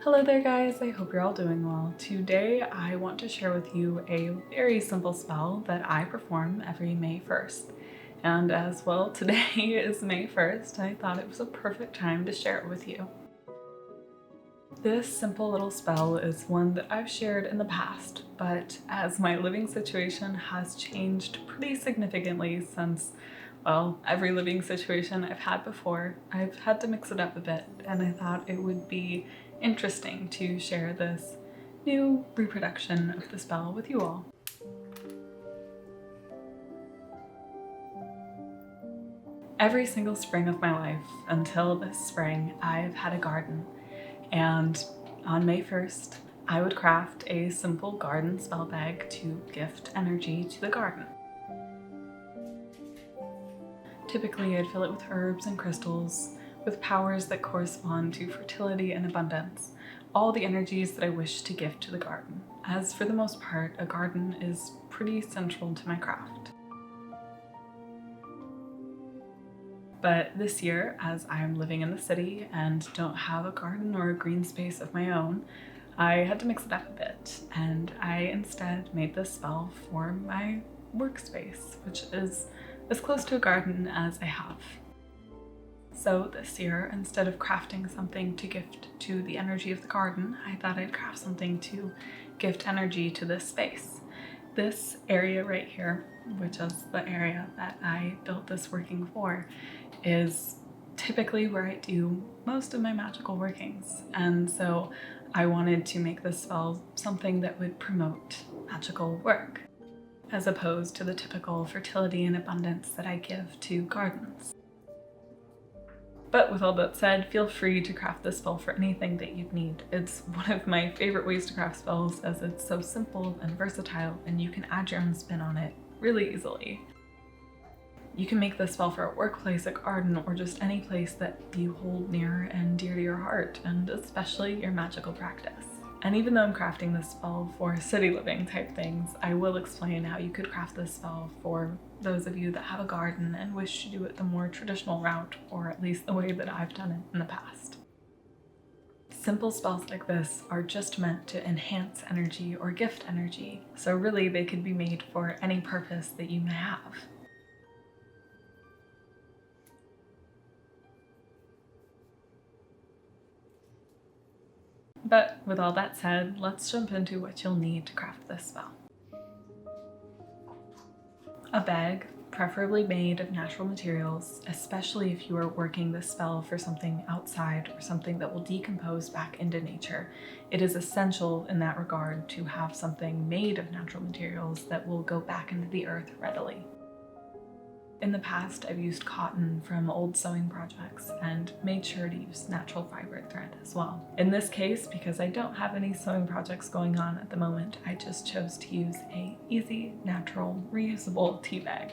Hello there guys, I hope you're all doing well. Today I want to share with you a very simple spell that I perform every May 1st. And as well, today is May 1st, I thought it was a perfect time to share it with you. This simple little spell is one that I've shared in the past, but as my living situation has changed pretty significantly since, well, every living situation I've had before, I've had to mix it up a bit, and I thought it would be interesting to share this new reproduction of the spell with you all. Every single spring of my life until this spring, I've had a garden, and on May 1st, I would craft a simple garden spell bag to gift energy to the garden. Typically, I'd fill it with herbs and crystals, with powers that correspond to fertility and abundance, all the energies that I wish to gift to the garden, as for the most part, a garden is pretty central to my craft. But this year, as I'm living in the city and don't have a garden or a green space of my own, I had to mix it up a bit, and I instead made this spell for my workspace, which is as close to a garden as I have. So this year, instead of crafting something to gift to the energy of the garden, I thought I'd craft something to gift energy to this space. This area right here, which is the area that I built this working for, is typically where I do most of my magical workings. And so I wanted to make this spell something that would promote magical work, as opposed to the typical fertility and abundance that I give to gardens. But with all that said, feel free to craft this spell for anything that you'd need. It's one of my favorite ways to craft spells as it's so simple and versatile, and you can add your own spin on it really easily. You can make this spell for a workplace, a garden, or just any place that you hold near and dear to your heart, and especially your magical practice. And even though I'm crafting this spell for city living type things, I will explain how you could craft this spell for those of you that have a garden and wish to do it the more traditional route, or at least the way that I've done it in the past. Simple spells like this are just meant to enhance energy or gift energy, so really they could be made for any purpose that you may have. But with all that said, let's jump into what you'll need to craft this spell. A bag, preferably made of natural materials, especially if you are working this spell for something outside or something that will decompose back into nature. It is essential in that regard to have something made of natural materials that will go back into the earth readily. In the past, I've used cotton from old sewing projects and made sure to use natural fiber thread as well. In this case, because I don't have any sewing projects going on at the moment, I just chose to use a easy, natural, reusable tea bag.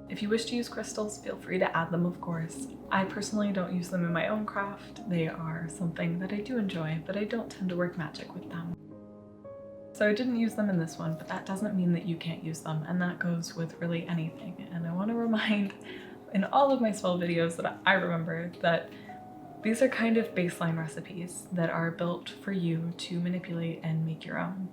If you wish to use crystals, feel free to add them, of course. I personally don't use them in my own craft. They are something that I do enjoy, but I don't tend to work magic with them. So I didn't use them in this one, but that doesn't mean that you can't use them, and that goes with really anything. And I want to remind in all of my spell videos that I remember that these are kind of baseline recipes that are built for you to manipulate and make your own.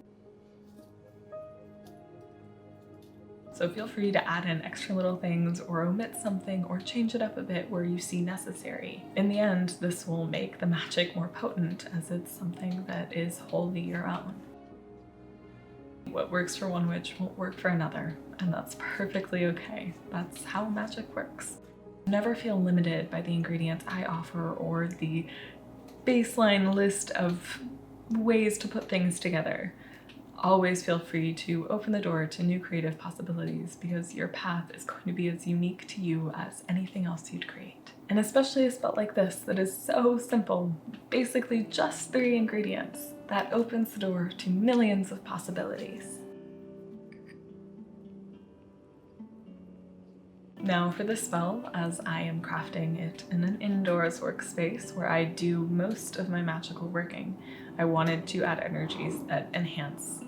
So feel free to add in extra little things or omit something or change it up a bit where you see necessary. In the end, this will make the magic more potent as it's something that is wholly your own. What works for one witch won't work for another, and that's perfectly okay. That's how magic works. Never feel limited by the ingredients I offer or the baseline list of ways to put things together. Always feel free to open the door to new creative possibilities because your path is going to be as unique to you as anything else you'd create. And especially a spell like this that is so simple, basically just 3 ingredients, that opens the door to millions of possibilities. Now for this spell, as I am crafting it in an indoors workspace where I do most of my magical working, I wanted to add energies that enhance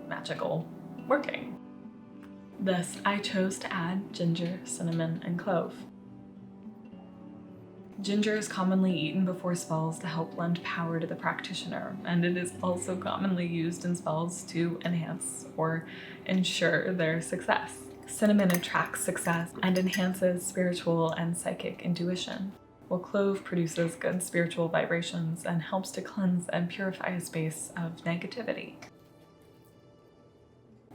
magical working. Thus, I chose to add ginger, cinnamon, and clove. Ginger is commonly eaten before spells to help lend power to the practitioner, and it is also commonly used in spells to enhance or ensure their success. Cinnamon attracts success and enhances spiritual and psychic intuition, while clove produces good spiritual vibrations and helps to cleanse and purify a space of negativity.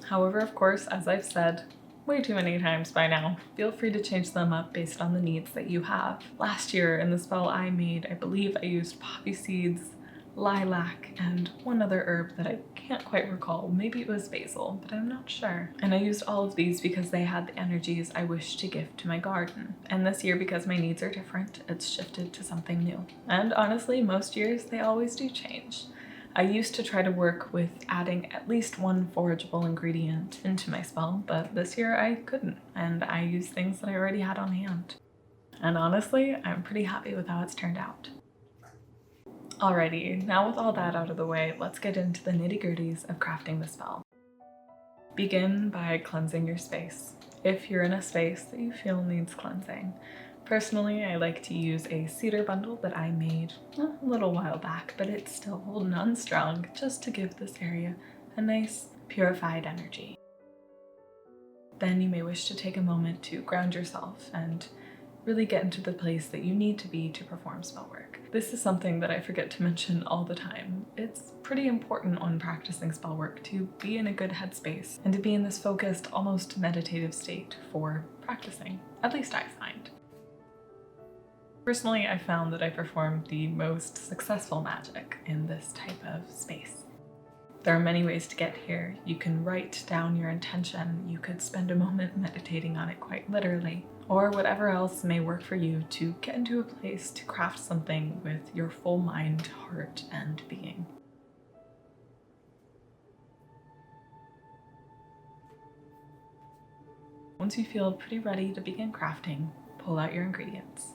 However, of course, as I've said way too many times by now, feel free to change them up based on the needs that you have. Last year in the spell I made, I believe I used poppy seeds, lilac, and one other herb that I can't quite recall. Maybe it was basil, but I'm not sure. And I used all of these because they had the energies I wished to give to my garden. And this year, because my needs are different, it's shifted to something new. And honestly, most years they always do change. I used to try to work with adding at least one forageable ingredient into my spell, but this year I couldn't, and I used things that I already had on hand. And honestly, I'm pretty happy with how it's turned out. Alrighty, now with all that out of the way, let's get into the nitty-gritties of crafting the spell. Begin by cleansing your space, if you're in a space that you feel needs cleansing. Personally, I like to use a cedar bundle that I made a little while back, but it's still holding on strong, just to give this area a nice, purified energy. Then you may wish to take a moment to ground yourself and really get into the place that you need to be to perform spell work. This is something that I forget to mention all the time. It's pretty important when practicing spell work to be in a good headspace and to be in this focused, almost meditative state for practicing, at least I find. Personally, I found that I perform the most successful magic in this type of space. There are many ways to get here. You can write down your intention, you could spend a moment meditating on it quite literally, or whatever else may work for you to get into a place to craft something with your full mind, heart, and being. Once you feel pretty ready to begin crafting, pull out your ingredients.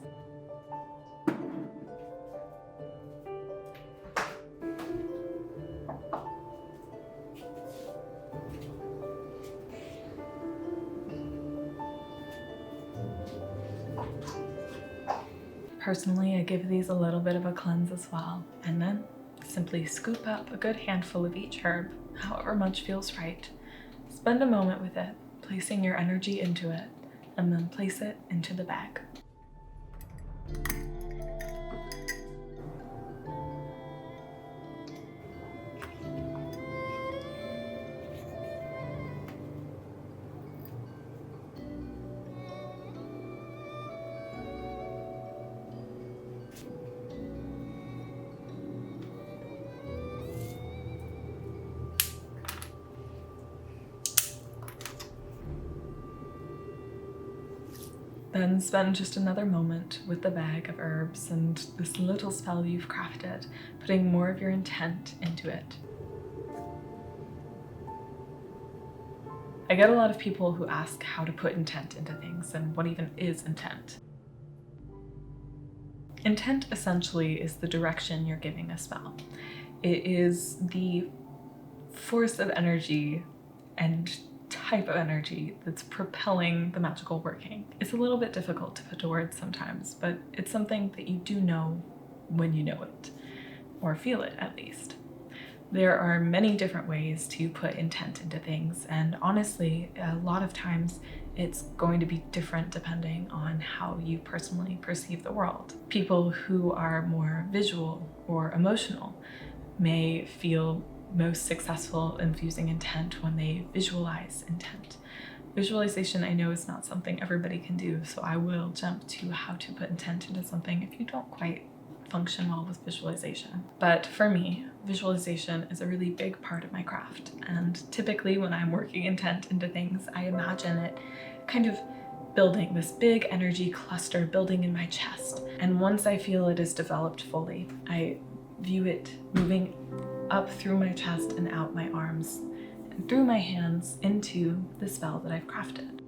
Personally, I give these a little bit of a cleanse as well, and then simply scoop up a good handful of each herb, however much feels right. Spend a moment with it, placing your energy into it, and then place it into the bag. Then spend just another moment with the bag of herbs and this little spell you've crafted, putting more of your intent into it. I get a lot of people who ask how to put intent into things and what even is intent. Intent essentially is the direction you're giving a spell. It is the force of energy and type of energy that's propelling the magical working. It's a little bit difficult to put to words sometimes, but it's something that you do know when you know it, or feel it at least. There are many different ways to put intent into things, and honestly, a lot of times it's going to be different depending on how you personally perceive the world. People who are more visual or emotional may feel most successful infusing intent when they visualize intent. Visualization, I know, is not something everybody can do, so I will jump to how to put intent into something if you don't quite function well with visualization. But for me, visualization is a really big part of my craft, and typically when I'm working intent into things, I imagine it kind of building this big energy cluster building in my chest, and once I feel it is developed fully, I view it moving up through my chest and out my arms and through my hands into the spell that I've crafted.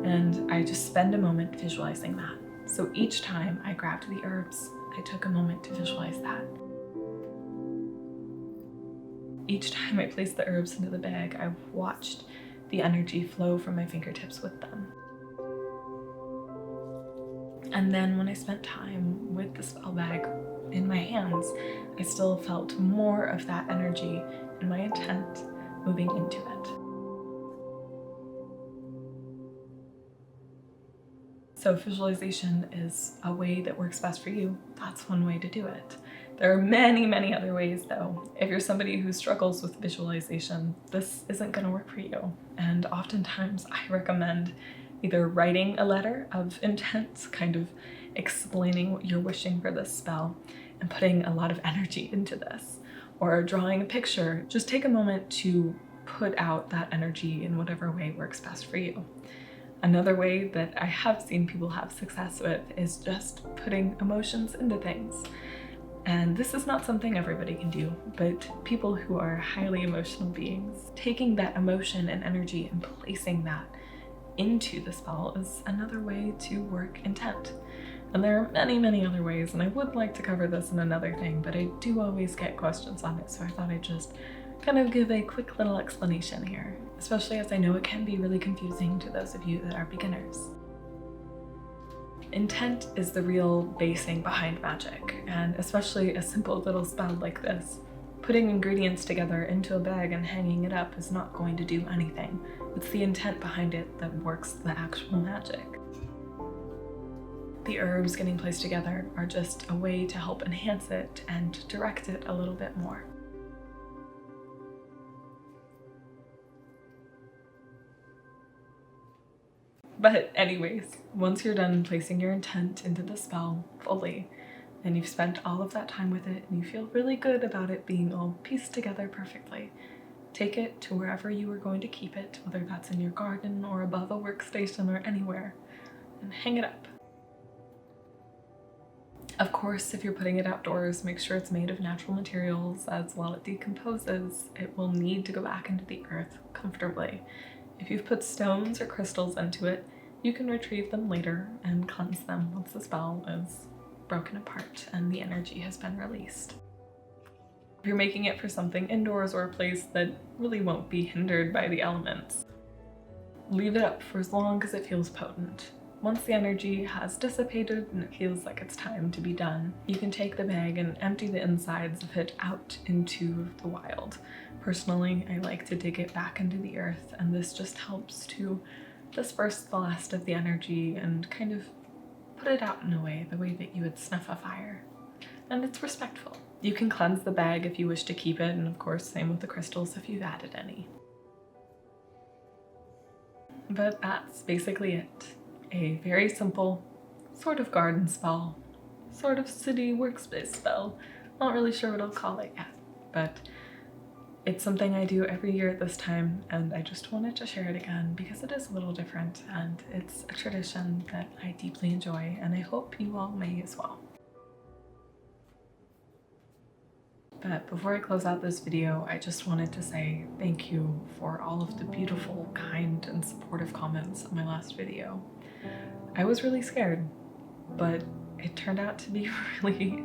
And I just spend a moment visualizing that. So each time I grabbed the herbs, I took a moment to visualize that. Each time I placed the herbs into the bag, I watched the energy flow from my fingertips with them. And then when I spent time with the spell bag in my hands, I still felt more of that energy and my intent moving into it. So if visualization is a way that works best for you, that's one way to do it. There are many, many other ways though. If you're somebody who struggles with visualization, this isn't going to work for you. And oftentimes I recommend either writing a letter of intent, kind of explaining what you're wishing for this spell and putting a lot of energy into this, or drawing a picture. Just take a moment to put out that energy in whatever way works best for you. Another way that I have seen people have success with is just putting emotions into things. And this is not something everybody can do, but people who are highly emotional beings, taking that emotion and energy and placing that into the spell is another way to work intent. And there are many, many other ways, and I would like to cover this in another thing, but I do always get questions on it, so I thought I'd just kind of give a quick little explanation here, especially as I know it can be really confusing to those of you that are beginners. Intent is the real basing behind magic, and especially a simple little spell like this. Putting ingredients together into a bag and hanging it up is not going to do anything. It's the intent behind it that works the actual magic. The herbs getting placed together are just a way to help enhance it and direct it a little bit more. But anyways, once you're done placing your intent into the spell fully, and you've spent all of that time with it, and you feel really good about it being all pieced together perfectly, take it to wherever you are going to keep it, whether that's in your garden or above a workstation or anywhere, and hang it up. Of course, if you're putting it outdoors, make sure it's made of natural materials, as while it decomposes, it will need to go back into the earth comfortably. If you've put stones or crystals into it, you can retrieve them later and cleanse them once the spell is broken apart and the energy has been released. If you're making it for something indoors or a place that really won't be hindered by the elements, leave it up for as long as it feels potent. Once the energy has dissipated and it feels like it's time to be done, you can take the bag and empty the insides of it out into the wild. Personally, I like to dig it back into the earth, and this just helps to disperse the last of the energy and kind of put it out in a way, the way that you would snuff a fire. And it's respectful. You can cleanse the bag if you wish to keep it, and of course, same with the crystals if you've added any. But that's basically it. A very simple, sort of garden spell, sort of city workspace spell. Not really sure what I'll call it yet, but it's something I do every year at this time, and I just wanted to share it again because it is a little different, and it's a tradition that I deeply enjoy, and I hope you all may as well. But before I close out this video, I just wanted to say thank you for all of the beautiful, kind, and supportive comments on my last video. I was really scared, but it turned out to be really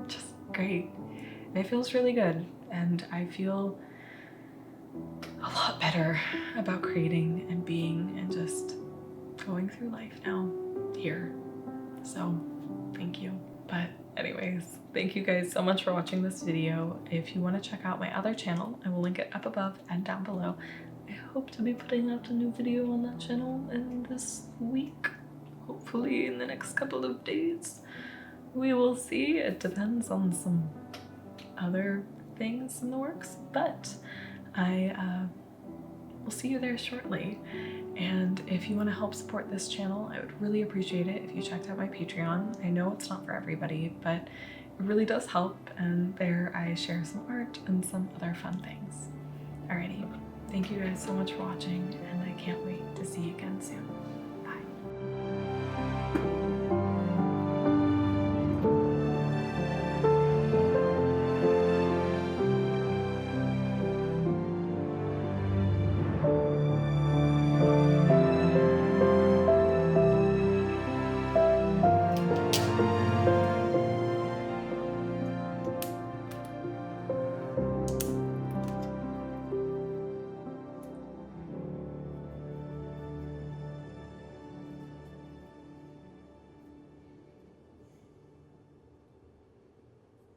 just great. And it feels really good, and I feel a lot better about creating and being and just going through life now here. So thank you. But anyways, thank you guys so much for watching this video. If you want to check out my other channel, I will link it up above and down below. I hope to be putting out a new video on that channel in this week, hopefully in the next couple of days. We will see. It depends on some other things in the works, but I will see you there shortly. And if you want to help support this channel, I would really appreciate it if you checked out my Patreon. I know it's not for everybody, but it really does help, and there I share some art and some other fun things. Alrighty, thank you guys so much for watching, and I can't wait to see